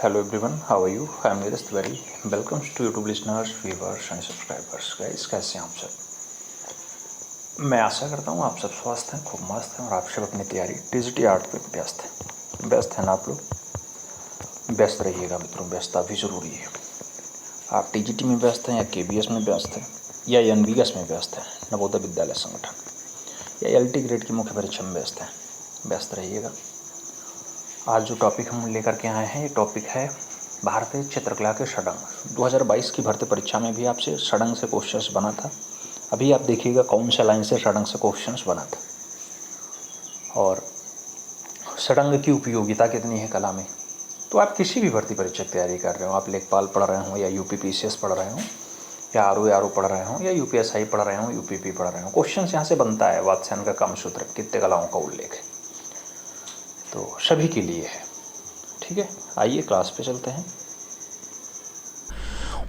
Hello everyone, how are you? I am Neeraj Tiwari. Welcome to YouTube listeners, viewers and subscribers. Guys, कैसे हैं आप सब? मैं आशा करता हूँ आप सब स्वस्थ हैं, खूब मस्त हैं और आप सब अपनी तैयारी टीजीटी आर्ट पे व्यस्त हैं ना आप लोग? व्यस्त रहिएगा मित्रों, व्यस्तता भी ज़रूरी है। आप टीजीटी में व्यस्त हैं या केबीएस में व्यस्त हैं या एनवीएस में व्यस्त हैं, नवोदय विद्यालय संगठन या एलटी ग्रेड की मुख्य परीक्षा में व्यस्त रहिएगा। आज जो टॉपिक हम लेकर के आए हैं, ये टॉपिक है भारतीय चित्रकला के षडंग। 2022 की भर्ती परीक्षा में भी आपसे षडंग से क्वेश्चंस बना था। अभी आप देखिएगा कौन सा लाइन से षडंग से क्वेश्चंस बना था और षडंग की उपयोगिता कितनी है कला में। तो आप किसी भी भर्ती परीक्षा की तैयारी कर रहे हो, आप लेखपाल पढ़ रहे हो या यूपीपीसीएस पढ़ रहे हो या आरओ पढ़ रहे हो या यूपीएसआई पढ़ रहे हो, यूपीपी पढ़ रहे हो, क्वेश्चन यहाँ से बनता है। वात्स्यायन का कामसूत्र कितने कलाओं का उल्लेख है, तो सभी के लिए है। ठीक है, आइए क्लास पे चलते हैं।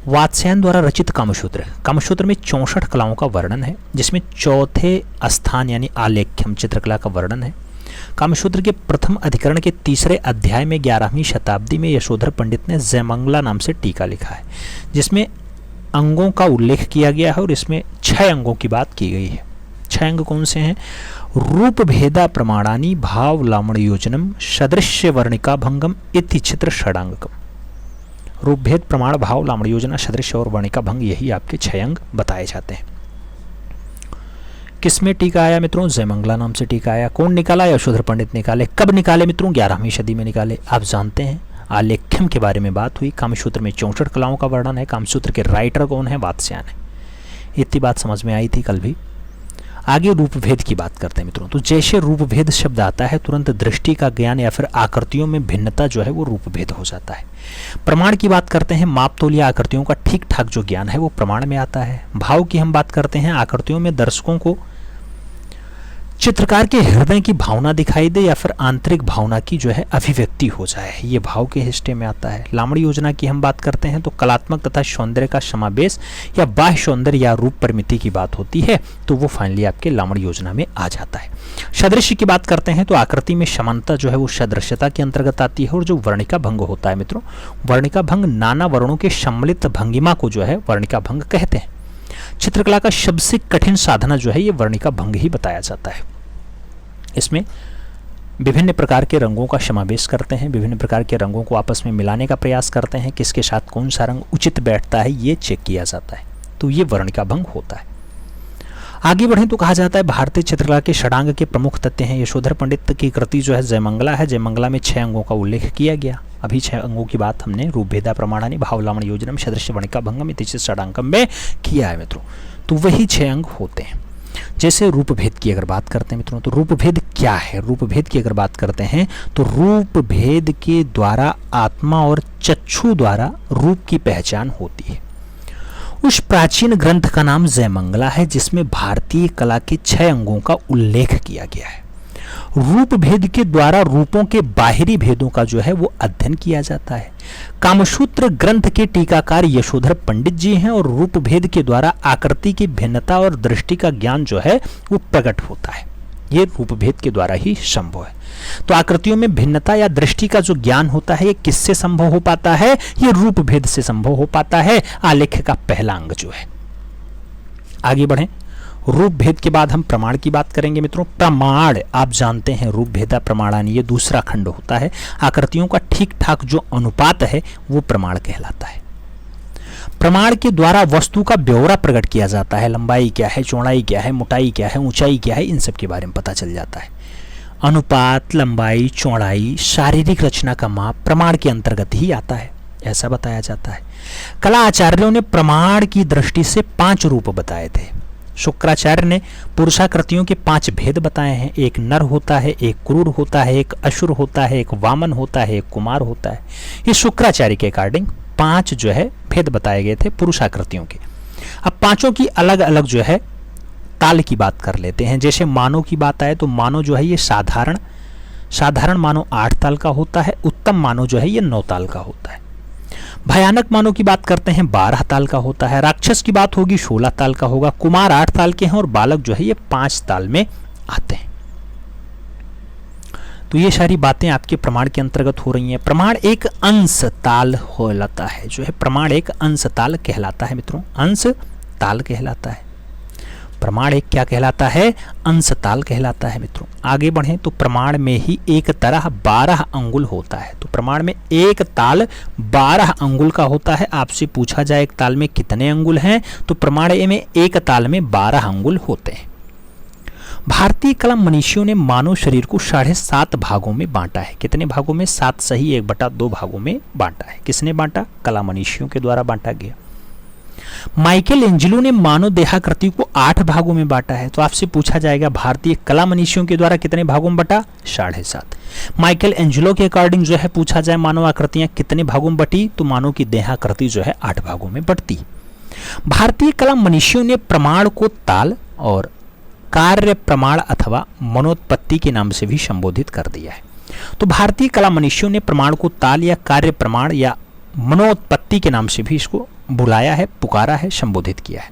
वात्स्यायन द्वारा रचित कामसूत्र में 64 कलाओं का वर्णन है, जिसमें चौथे स्थान यानी आलेख्यम चित्रकला का वर्णन है। कामसूत्र के प्रथम अधिकरण के तीसरे अध्याय में 11वीं शताब्दी में यशोधर पंडित ने जयमंगला नाम से टीका लिखा है, जिसमें अंगों का उल्लेख किया गया है और इसमें 6 अंगों की बात की गई है। 6 अंग कौन से हैं? रूप भेदा प्रमाणानि भाव लावण्य योजनम सदृश्य वर्णिका भंगम इति चित्र षडांगकम। रूप भेद प्रमाण भाव लावण्य योजना सदृश्य और वर्णिका भंग, यही आपके 6 अंग बताए जाते हैं। किसमें टीका आया मित्रों? जयमंगला नाम से टीका आया। कौन निकाला? यशोधर पंडित निकाले। कब निकाले मित्रों? 11वीं सदी में निकाले। आप जानते हैं आलेख्यम के बारे में बात हुई। कामसूत्र में 64 कलाओं का वर्णन है। कामसूत्र के राइटर कौन है? वात्स्यायन है। इतनी बात समझ में आई थी कल भी। आगे रूप भेद की बात करते हैं मित्रों। तो जैसे रूप भेद शब्द आता है, तुरंत दृष्टि का ज्ञान या फिर आकृतियों में भिन्नता जो है वो रूप भेद हो जाता है। प्रमाण की बात करते हैं, माप तोल या आकृतियों का ठीक ठाक जो ज्ञान है वो प्रमाण में आता है। भाव की हम बात करते हैं, आकृतियों में दर्शकों को चित्रकार के हृदय की भावना दिखाई दे या फिर आंतरिक भावना की जो है अभिव्यक्ति हो जाए, ये भाव के हिस्से में आता है। लावण्य योजना की हम बात करते हैं तो कलात्मक तथा सौंदर्य का समावेश या बाह्य सौंदर्य या रूप परिमिति की बात होती है, तो वो फाइनली आपके लावण्य योजना में आ जाता है। सदृश्य की बात करते हैं तो आकृति में समानता जो है वो सदृश्यता के अंतर्गत आती है। और जो वर्णिका भंग होता है मित्रों, वर्णिका भंग नाना वर्णों के सम्मिलित भंगिमा को जो है वर्णिका भंग कहते हैं। चित्रकला का सबसे कठिन साधना जो है ये वर्णिका भंग ही बताया जाता है। इसमें विभिन्न प्रकार के रंगों का समावेश करते हैं, विभिन्न प्रकार के रंगों को आपस में मिलाने का प्रयास करते हैं, किसके साथ कौन सा रंग उचित बैठता है ये चेक किया जाता है, तो ये वर्णिका भंग होता है। आगे बढ़ें तो कहा जाता है भारतीय चित्रकला के षडांग के प्रमुख तत्व हैं। यशोधर पंडित की कृति जो है जयमंगला है। जयमंगला में 6 अंगों का उल्लेख किया गया। अभी 6 अंगों की बात हमने रूप भेदा प्रमाणानि भाव लावण्य योजनम सदृश्य वर्णिका भंगम इति षडांगम में किया है मित्रों। तो वही 6 अंग होते हैं। जैसे रूप भेद की अगर बात करते हैं मित्रों, तो रूप भेद क्या है? रूप भेद की अगर बात करते हैं तो रूप भेद के द्वारा आत्मा और चक्षु द्वारा रूप की पहचान होती है। उस प्राचीन ग्रंथ का नाम जयमंगला है, जिसमें भारतीय कला के 6 अंगों का उल्लेख किया गया है। रूप भेद के द्वारा रूपों के बाहरी भेदों का जो है वो अध्ययन किया जाता है। कामसूत्र ग्रंथ के टीकाकार यशोधर पंडित जी हैं और रूप भेद के द्वारा आकृति की भिन्नता और दृष्टि का ज्ञान जो है वो प्रकट होता है। ये रूप भेद के द्वारा ही संभव है। तो आकृतियों में भिन्नता या दृष्टि का जो ज्ञान होता है ये किससे संभव हो पाता है? ये रूप भेद से संभव हो पाता है, आलेख्य का पहला अंग जो है। आगे बढ़ें। रूप भेद के बाद हम प्रमाण की बात करेंगे मित्रों। प्रमाण आप जानते हैं रूप भेदा प्रमाणानि, ये दूसरा खंड होता है। आकृतियों का ठीक ठाक जो अनुपात है वो प्रमाण कहलाता है। प्रमाण के द्वारा वस्तु का ब्यौरा प्रकट किया जाता है। लंबाई क्या है, चौड़ाई क्या है, मोटाई क्या है, ऊंचाई क्या है, इन सब के बारे में पता चल जाता है। अनुपात, लंबाई, चौड़ाई, शारीरिक रचना का माप प्रमाण के अंतर्गत ही आता है, ऐसा बताया जाता है। कला आचार्यों ने प्रमाण की दृष्टि से 5 रूप बताए थे। शुक्राचार्य ने पुरुषाकृतियों के 5 भेद बताए हैं। एक नर होता है, एक क्रूर होता है, एक असुर होता है, एक वामन होता है, एक कुमार होता है। ये शुक्राचार्य के अकॉर्डिंग 5 जो है भेद बताए गए थे पुरुषाकृतियों के। अब 5 की अलग अलग जो है ताल की बात कर लेते हैं। जैसे मानव की बात आए तो मानव जो है ये साधारण मानव 8 ताल का होता है। उत्तम मानव जो है ये 9 ताल का होता है। भयानक मानव की बात करते हैं 12 ताल का होता है। राक्षस की बात होगी 16 ताल का होगा। कुमार 8 ताल के हैं और बालक जो है ये 5 ताल में आते हैं। तो ये सारी बातें आपके प्रमाण के अंतर्गत हो रही हैं। प्रमाण एक अंश ताल कहलाता है, जो है प्रमाण एक अंश ताल कहलाता है मित्रों, अंश ताल कहलाता है। प्रमाण एक क्या कहलाता है? अंश ताल कहलाता है मित्रों। आगे बढ़ें तो प्रमाण में ही एक तरह 12 अंगुल होता है। तो प्रमाण में एक ताल 12 अंगुल का होता है। आपसे पूछा जाए एक ताल में कितने अंगुल हैं, तो प्रमाण में एक ताल में 12 अंगुल होते हैं। भारतीय कला मनीषियों ने मानव शरीर को 7.5 भागों में बांटा है। कितने भागों में? 7 सही 1/2 भागों में बांटा है। किसने बांटा? कला मनीषियों के द्वारा बांटा गया। माइकल एंजेलो ने मानव देहाकृति को 8 भागों में बांटा है। तो आपसे पूछा जाएगा भारतीय कला मनीषियों के द्वारा कितने भागों में बटा? 7.5। माइकल एंजेलो के अकॉर्डिंग जो है पूछा जाए मानव आकृतियां कितने भागों में बटी, तो मानव की देहाकृति जो है 8 भागों में बटती। भारतीय कला मनीषियों ने प्रमाण को ताल और कार्य प्रमाण अथवा मनोत्पत्ति के नाम से भी संबोधित कर दिया है। तो भारतीय कला मनीषियों ने प्रमाण को ताल या कार्य प्रमाण या मनोत्पत्ति के नाम से भी इसको बुलाया है, पुकारा है, संबोधित किया है।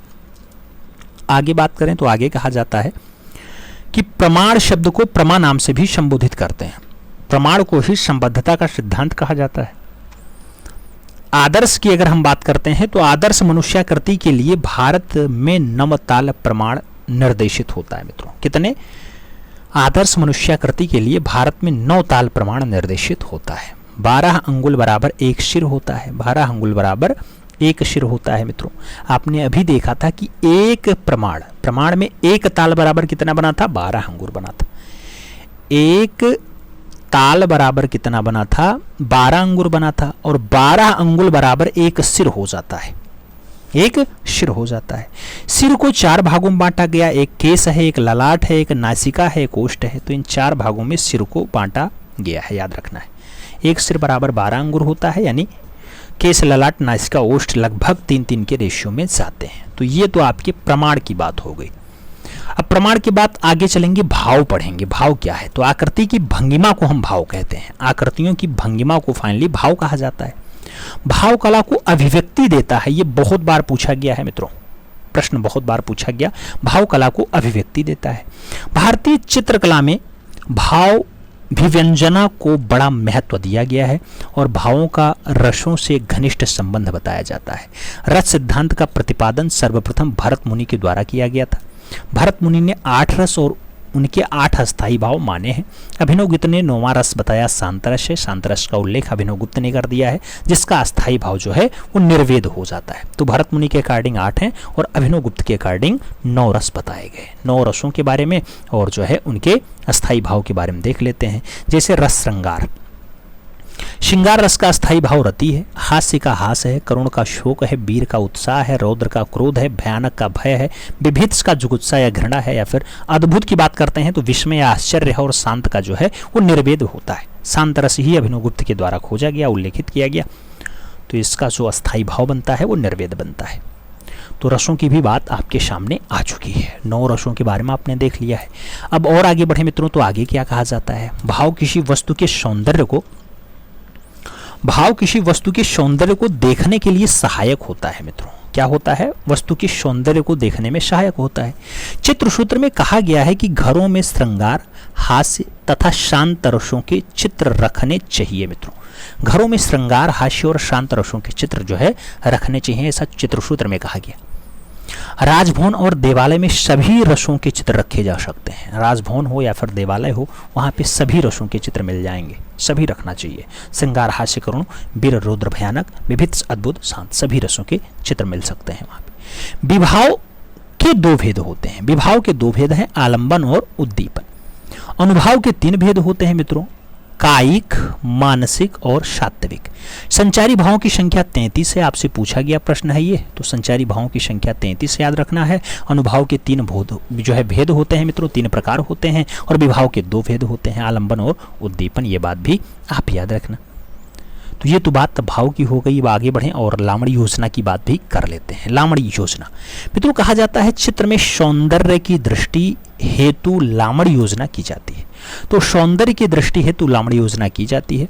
आगे बात करें तो आगे कहा जाता है कि प्रमाण शब्द को प्रमा नाम से भी संबोधित करते हैं। प्रमाण को ही संबद्धता का सिद्धांत कहा जाता है। आदर्श की अगर हम बात करते हैं तो आदर्श मनुष्याकृति के लिए भारत में 9 ताल प्रमाण निर्देशित होता है मित्रों। कितने? आदर्श मनुष्याकृति के लिए भारत में 9 ताल प्रमाण निर्देशित होता है। 12 अंगुल बराबर 1 सिर होता है। 12 अंगुल बराबर 1 सिर होता है मित्रों। आपने अभी देखा था कि एक प्रमाण में एक ताल बराबर कितना बना था? 12 अंगुल बना था। एक ताल बराबर कितना बना था? 12 अंगुल बना था। और 12 अंगुल बराबर 1 सिर हो जाता है। 1 सिर हो जाता है। सिर को 4 भागों में बांटा गया। एक केस है, एक ललाट है, एक नासिका है, एक ओष्ठ है। तो इन 4 भागों में सिर को बांटा गया है, याद रखना है। एक सिर बराबर 12 अंगुल होता है, यानी केस, ललाट, नासिका, ओष्ठ लगभग 3-3 के रेशियो में जाते हैं। तो ये तो आपके प्रमाण की बात हो गई। अब प्रमाण के बाद आगे चलेंगे, भाव पढ़ेंगे। भाव क्या है? तो आकृति की भंगिमा को हम भाव कहते हैं। आकृतियों की भंगिमा को फाइनली भाव कहा जाता है। भाव कला को अभिव्यक्ति देता है। ये बहुत बार पूछा गया है मित्रों, प्रश्न बहुत बार पूछा गया। भाव कला को अभिव्यक्ति देता है। भारतीय चित्रकला में भाव विव्यंजना को बड़ा महत्व दिया गया है और भावों का रसों से घनिष्ठ संबंध बताया जाता है। रस सिद्धांत का प्रतिपादन सर्वप्रथम भरत मुनि के द्वारा किया गया था। भरत मुनि ने 8 रस और उनके 8 अस्थायी भाव माने हैं। अभिनव गुप्त ने 9वां रस बताया शांतरस है। शांतरस का उल्लेख अभिनव गुप्त ने कर दिया है, जिसका अस्थायी भाव जो है वो निर्वेद हो जाता है। तो भरत मुनि के अकॉर्डिंग 8 हैं और अभिनव गुप्त के अकॉर्डिंग 9 रस बताए गए। 9 रसों के बारे में और जो है उनके अस्थायी भाव के बारे में देख लेते हैं। जैसे रस श्रृंगार, श्रृंगार रस का अस्थायी भाव रति है। हास्य का हास है। करुण का शोक है। वीर का उत्साह है। रौद्र का क्रोध है। भयानक का भय है। विभीत्स का जुगुप्सा या घृणा है। या फिर अद्भुत की बात करते हैं तो विस्मय या आश्चर्य है। और शांत का जो है वो निर्वेद होता है। शांत रस ही अभिनव गुप्त के द्वारा खोजा गया, उल्लेखित किया गया। तो इसका जो अस्थायी भाव बनता है वो निर्वेद बनता है। तो रसों की भी बात आपके सामने आ चुकी है। 9 रसों के बारे में आपने देख लिया है। अब और आगे बढ़े मित्रों तो आगे क्या कहा जाता है? भाव किसी वस्तु के सौंदर्य को देखने के लिए सहायक होता है मित्रों। क्या होता है? वस्तु के सौंदर्य को देखने में सहायक होता है। चित्रसूत्र में कहा गया है कि घरों में श्रृंगार, हास्य तथा शांत रसों के चित्र रखने चाहिए मित्रों। घरों में श्रृंगार, हास्य और शांत रसों के चित्र जो है रखने चाहिए, ऐसा चित्रसूत्र में कहा गया। राजभवन और देवालय में सभी रसों के चित्र रखे जा सकते हैं। राजभवन हो या फिर देवालय हो, वहाँ पे सभी रसों के चित्र मिल जाएंगे, सभी रखना चाहिए। श्रृंगार, हास्य, करुण, वीर, रौद्र, भयानक, विभीत्स, अद्भुत, शांत, सभी रसों के चित्र मिल सकते हैं वहाँ पे। विभाव के 2 भेद होते हैं। विभाव के 2 भेद हैं, आलंबन और उद्दीपन। अनुभाव के 3 भेद होते हैं मित्रों, कायिक, मानसिक और सात्विक। संचारी भावों की संख्या 33 है। आपसे पूछा गया प्रश्न है ये, तो संचारी भावों की संख्या 33 याद रखना है। अनुभाव के 3 भेद होते हैं मित्रों, 3 प्रकार होते हैं। और विभाव के 2 भेद होते हैं, आलंबन और उद्दीपन। ये बात भी आप याद रखना। तो ये तो बात भाव की हो गई। अब आगे बढ़ें और लामड़ी योजना की बात भी कर लेते हैं। लामड़ी योजना मित्रों कहा जाता है चित्र में सौंदर्य की दृष्टि हेतु लामड़ी योजना की जाती है। तो सौंदर्य की दृष्टि हेतु लामड़ी योजना की जाती है।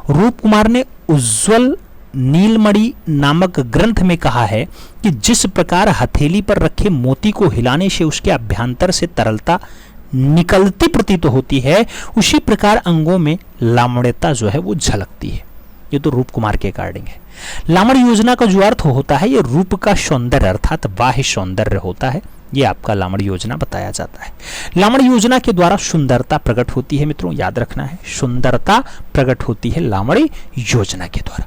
रूप कुमार ने उज्ज्वल नीलमणि नामक ग्रंथ में कहा है कि जिस प्रकार हथेली पर रखे मोती को हिलाने से उसके अभ्यंतर से तरलता निकलती प्रतीत होती है, उसी प्रकार अंगों में लावण्यता जो है वो झलकती है। ये तो रूप कुमार के अकॉर्डिंग है। लावण्य योजना का जो अर्थ होता है ये रूप का सौंदर्य अर्थात बाह्य सौंदर्य होता है। ये आपका लावण्य योजना बताया जाता है। लावण्य योजना के द्वारा सुंदरता प्रकट होती है मित्रों, याद रखना है, सुंदरता प्रकट होती है लावण्य योजना के द्वारा।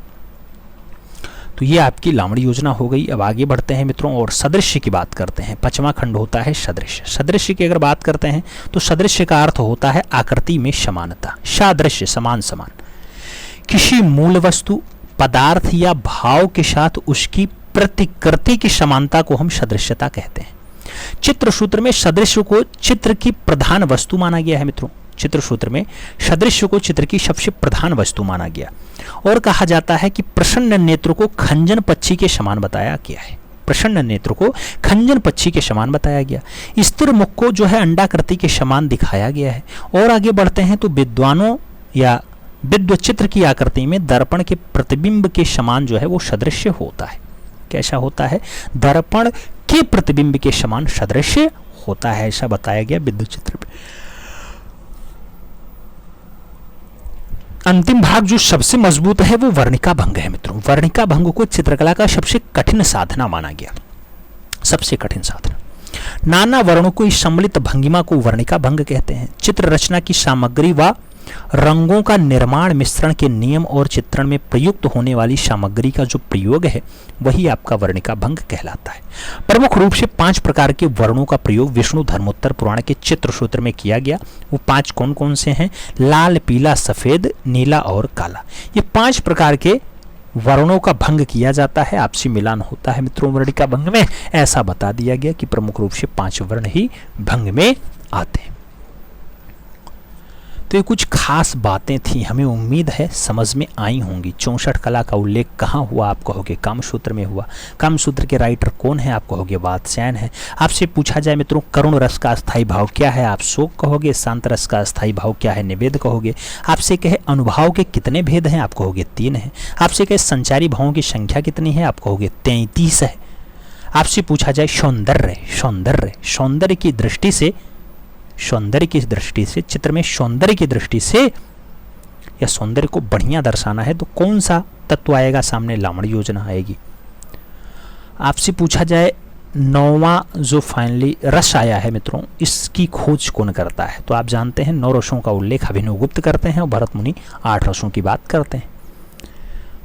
तो ये आपकी लावण्य योजना हो गई। अब आगे बढ़ते हैं मित्रों और सदृश्य की बात करते हैं। 5वां खंड होता है सदृश्य। सदृश्य की अगर बात करते हैं तो सदृश्य का अर्थ होता है आकृति में समानता, सादृश्य, समान समान। किसी मूल वस्तु, पदार्थ या भाव के साथ उसकी प्रतिकृति की समानता को हम सदृश्यता कहते हैं। चित्र सूत्र में सदृश्य को चित्र की प्रधान वस्तु माना गया है मित्रों। चित्र सूत्र में सदृश्य को चित्र की सबसे प्रधान वस्तु माना गया और कहा जाता है कि प्रसन्न नेत्र को खंजन पक्षी के समान बताया गया है। प्रसन्न नेत्र को खंजन पक्षी के समान बताया गया। स्थिर मुख को जो है अंडाकृति के समान दिखाया गया है। और आगे बढ़ते हैं तो विद्वानों या विद्व चित्र की आकृति में दर्पण के प्रतिबिंब के समान जो है वो सदृश्य होता है। कैसा होता है? दर्पण के प्रतिबिंब के समान सदृश्य होता है, ऐसा बताया गया विद्व चित्र में। अंतिम भाग जो सबसे मजबूत है वो वर्णिका भंग है मित्रों। वर्णिका भंग को चित्रकला का सबसे कठिन साधना माना गया, सबसे कठिन साधना। नाना वर्णों को इस सम्मिलित भंगिमा को वर्णिका भंग कहते हैं। चित्र रचना की सामग्री व रंगों का निर्माण, मिश्रण के नियम और चित्रण में प्रयुक्त होने वाली सामग्री का जो प्रयोग है वही आपका वर्णिका भंग कहलाता है। प्रमुख रूप से 5 प्रकार के वर्णों का प्रयोग विष्णु धर्मोत्तर पुराण के चित्र सूत्र में किया गया। वो 5 कौन कौन से हैं? लाल, पीला, सफेद, नीला और काला। ये 5 प्रकार के वर्णों का भंग किया जाता है, आपसी मिलान होता है मित्रों वर्णिका भंग में। ऐसा बता दिया गया कि प्रमुख रूप से 5 वर्ण ही भंग में आते हैं। तो ये कुछ खास बातें थी, हमें उम्मीद है समझ में आई होंगी। 64 कला का उल्लेख कहाँ हुआ? आप कहोगे कामसूत्र में हुआ। कामसूत्र के राइटर कौन है? आप कहोगे वात्स्यायन है। आपसे पूछा जाए मित्रों करुण रस का अस्थायी भाव क्या है? आप शोक कहोगे। शांत रस का अस्थायी भाव क्या है? निवेद कहोगे। आपसे कहे अनुभाव के कितने भेद हैं? आप कहोगे 3 हैं। आपसे कहे संचारी भावों की संख्या कितनी है? आप कहोगे 33 है। आपसे पूछा जाए सौंदर्य, सौंदर्य, सौंदर्य की दृष्टि से, सौंदर्य की दृष्टि से, चित्र में सौंदर्य की दृष्टि से या सौंदर्य को बढ़िया दर्शाना है तो कौन सा तत्व आएगा सामने? लावण्य योजना आएगी। आपसे पूछा जाए 9वां जो फाइनली रस आया है मित्रों, इसकी खोज कौन करता है? तो आप जानते हैं 9 रसों का उल्लेख अभिनव गुप्त करते हैं और भरत मुनि 8 रसों की बात करते हैं।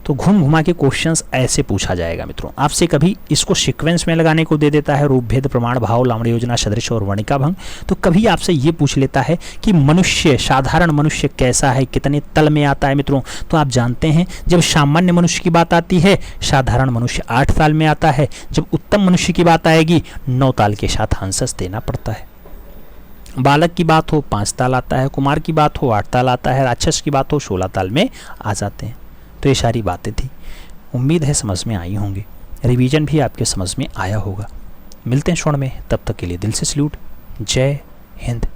तो घूम घुमा के क्वेश्चंस ऐसे पूछा जाएगा मित्रों। आपसे कभी इसको सीक्वेंस में लगाने को दे देता है, रूप भेद, प्रमाण, भाव, लावण्य योजना, सदृश्य और वर्णिका भंग। तो कभी आपसे ये पूछ लेता है कि मनुष्य, साधारण मनुष्य कैसा है, कितने तल में आता है मित्रों? तो आप जानते हैं जब सामान्य मनुष्य की बात आती है साधारण मनुष्य 8 ताल में आता है। जब उत्तम मनुष्य की बात आएगी 9 ताल के साथ हंसस देना पड़ता है। बालक की बात हो 5 ताल आता है, कुमार की बात हो 8 ताल आता है, राक्षस की बात हो 16 ताल में आ जाते हैं। तो ये सारी बातें थी, उम्मीद है समझ में आई होंगी। रिवीजन भी आपके समझ में आया होगा। मिलते हैं क्षण में, तब तक के लिए दिल से सल्यूट। जय हिंद।